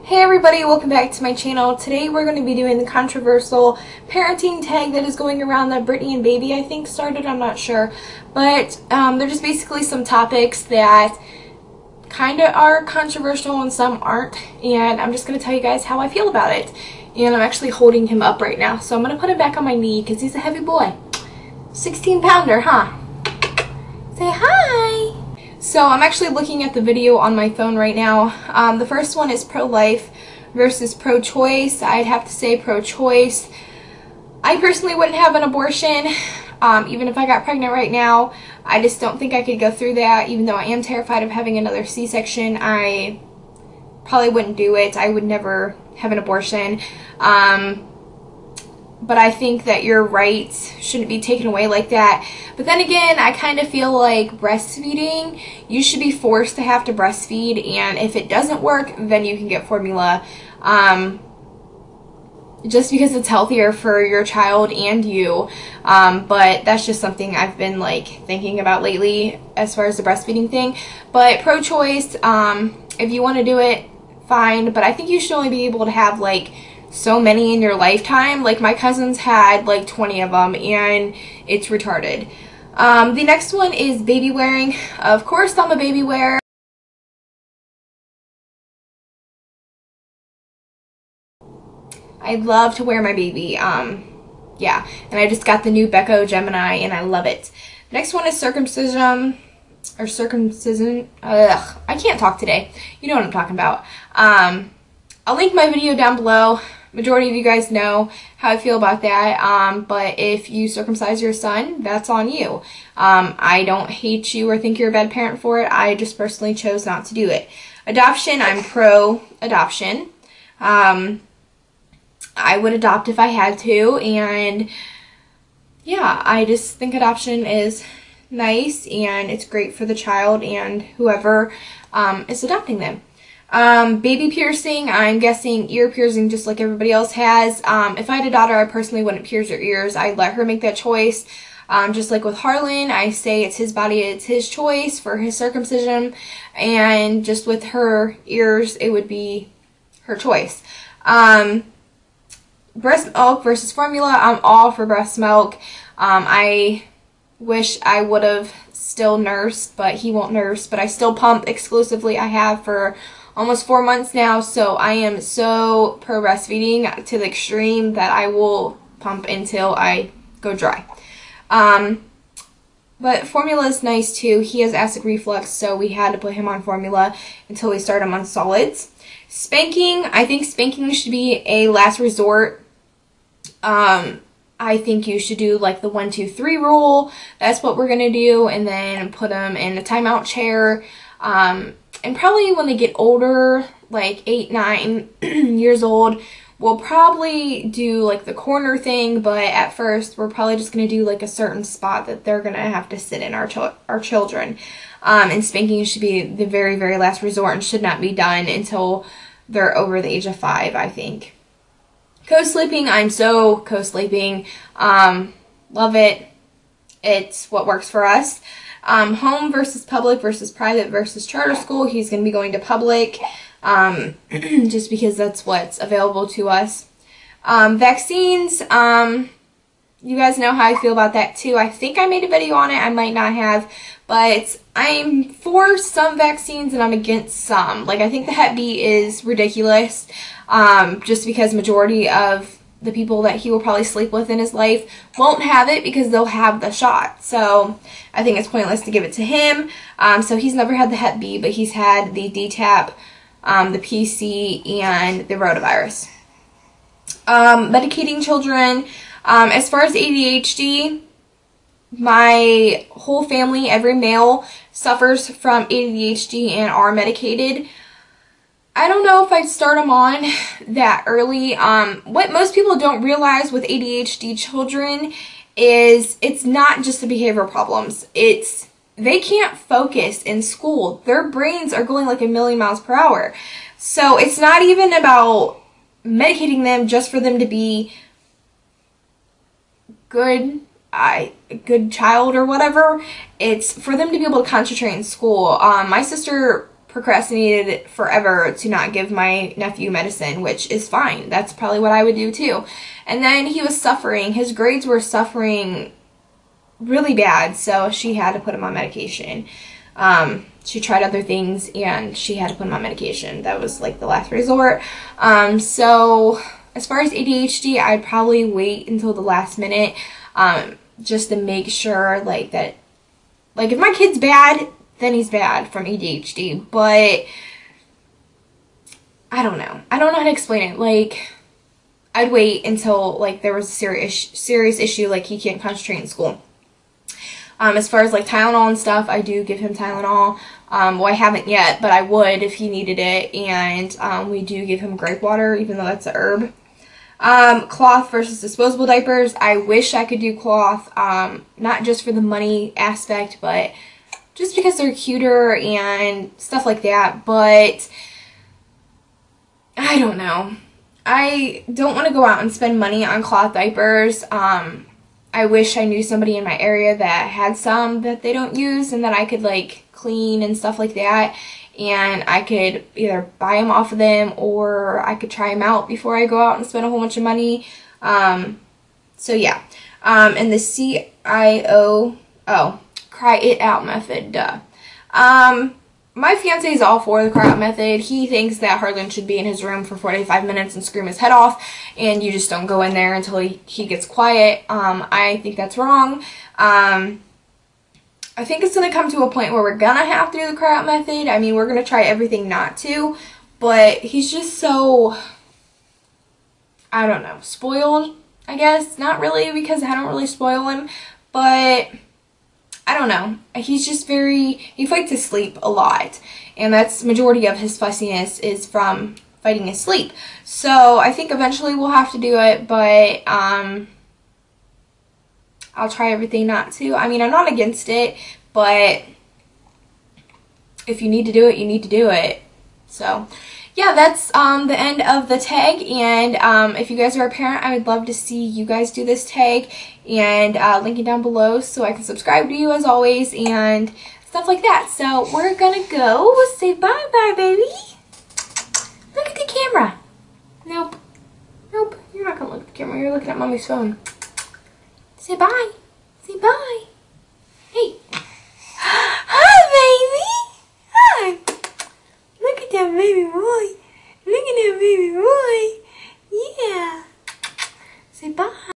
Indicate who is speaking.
Speaker 1: Hey everybody, welcome back to my channel. Today we're going to be doing the controversial parenting tag that is going around that Brittany and Baby I think started, I'm not sure. But they're just basically some topics that kind of are controversial and some aren't. And I'm just going to tell you guys how I feel about it. And I'm actually holding him up right now. So I'm going to put him back on my knee because he's a heavy boy. 16-pounder, huh? Say hi! So I'm actually looking at the video on my phone right now. The first one is pro-life versus pro-choice. I'd have to say pro-choice. I personally wouldn't have an abortion, even if I got pregnant right now. I just don't think I could go through that, even though I am terrified of having another C-section. I probably wouldn't do it. I would never have an abortion. But I think that your rights shouldn't be taken away like that. But then again, I kind of feel like breastfeeding, you should be forced to have to breastfeed, and if it doesn't work, then you can get formula. Just because it's healthier for your child and you. But that's just something I've been thinking about lately as far as the breastfeeding thing. But pro-choice, if you want to do it, fine. But I think you should only be able to have so many in your lifetime. My cousins had 20 of them, and it's retarded. The next one is baby wearing. Of course I'm a baby wearer. I love to wear my baby. Yeah, and I just got the new Becco Gemini and I love it. Next one is circumcision. Or circumcision. Ugh, I can't talk today. You know what I'm talking about. I'll link my video down below. Majority of you guys know how I feel about that, but if you circumcise your son, that's on you. I don't hate you or think you're a bad parent for it. I just personally chose not to do it. Adoption, I'm pro-adoption. I would adopt if I had to, and yeah, I just think adoption is nice, and it's great for the child and whoever is adopting them. Baby piercing, I'm guessing ear piercing just like everybody else has. If I had a daughter, I personally wouldn't pierce her ears. I'd let her make that choice. Just like with Harlan, I say it's his body, it's his choice for his circumcision. And just with her ears, it would be her choice. Breast milk versus formula, I'm all for breast milk. I wish I would have still nursed, but he won't nurse. But I still pump exclusively. I have for almost 4 months now, so I am so pro breastfeeding to the extreme that I will pump until I go dry. But formula is nice too. He has acid reflux, so we had to put him on formula until we start him on solids. Spanking, I think spanking should be a last resort. I think you should do the 1, 2, 3 rule. That's what we're gonna do, and then put him in a timeout chair. And probably when they get older, 8, 9 years old, we'll probably do the corner thing, but at first we're probably just going to do a certain spot that they're going to have to sit in, our children. And spanking should be the very, very last resort and should not be done until they're over the age of 5, I think. Co-sleeping, I'm so co-sleeping. Love it. It's what works for us. Home versus public versus private versus charter school. He's going to be going to public just because that's what's available to us. Vaccines, you guys know how I feel about that too. I think I made a video on it. I might not have, but I'm for some vaccines and I'm against some. I think the Hep B is ridiculous just because majority of the people that he will probably sleep with in his life won't have it because they'll have the shot. So I think it's pointless to give it to him. So he's never had the Hep B, but he's had the DTaP, the PC, and the rotavirus. Medicating children. As far as ADHD, my whole family, every male, suffers from ADHD and are medicated. I don't know if I'd start them on that early. What most people don't realize with ADHD children is it's not just the behavioral problems. They can't focus in school. Their brains are going 1,000,000 miles per hour. So it's not even about medicating them just for them to be good, a good child or whatever. It's for them to be able to concentrate in school. My sister procrastinated forever to not give my nephew medicine, which is fine. That's probably what I would do too. And then he was suffering. His grades were suffering really bad, so she had to put him on medication. She tried other things, and she had to put him on medication. That was like the last resort. So as far as ADHD, I'd probably wait until the last minute, just to make sure, like, that, like, if my kid's bad, then he's bad from ADHD, but I don't know. I don't know how to explain it. Like, I'd wait until, like, there was a serious issue, like he can't concentrate in school. As far as, like, Tylenol and stuff, I do give him Tylenol. Well, I haven't yet, but I would if he needed it, and we do give him grape water, even though that's a herb. Cloth versus disposable diapers. I wish I could do cloth, not just for the money aspect, but just because they're cuter and stuff like that, but I don't know. I don't want to go out and spend money on cloth diapers. I wish I knew somebody in my area that had some that they don't use and that I could, like, clean and stuff like that, and I could either buy them off of them or I could try them out before I go out and spend a whole bunch of money. So yeah. And the CIO, Cry It Out Method, duh. My fiance is all for the Cry Out Method. He thinks that Harlan should be in his room for 45 minutes and scream his head off, and you just don't go in there until he gets quiet. I think that's wrong. I think it's going to come to a point where we're going to have to do the Cry Out Method. I mean, we're going to try everything not to, but he's just so, I don't know, spoiled, I guess. Not really, because I don't really spoil him, but I don't know. He's just he fights his sleep a lot. And that's majority of his fussiness is from fighting his sleep. So I think eventually we'll have to do it, but I'll try everything not to. I mean, I'm not against it, but if you need to do it, you need to do it. So yeah, that's the end of the tag, and if you guys are a parent, I would love to see you guys do this tag, and link it down below so I can subscribe to you as always, and stuff like that. So we're gonna go say bye-bye, baby. Look at the camera. Nope. Nope, you're not gonna look at the camera. You're looking at Mommy's phone. Say bye. Say bye. Hey. Hi, baby. Hi. Look at that baby boy. Look at that baby boy. Yeah. Say bye.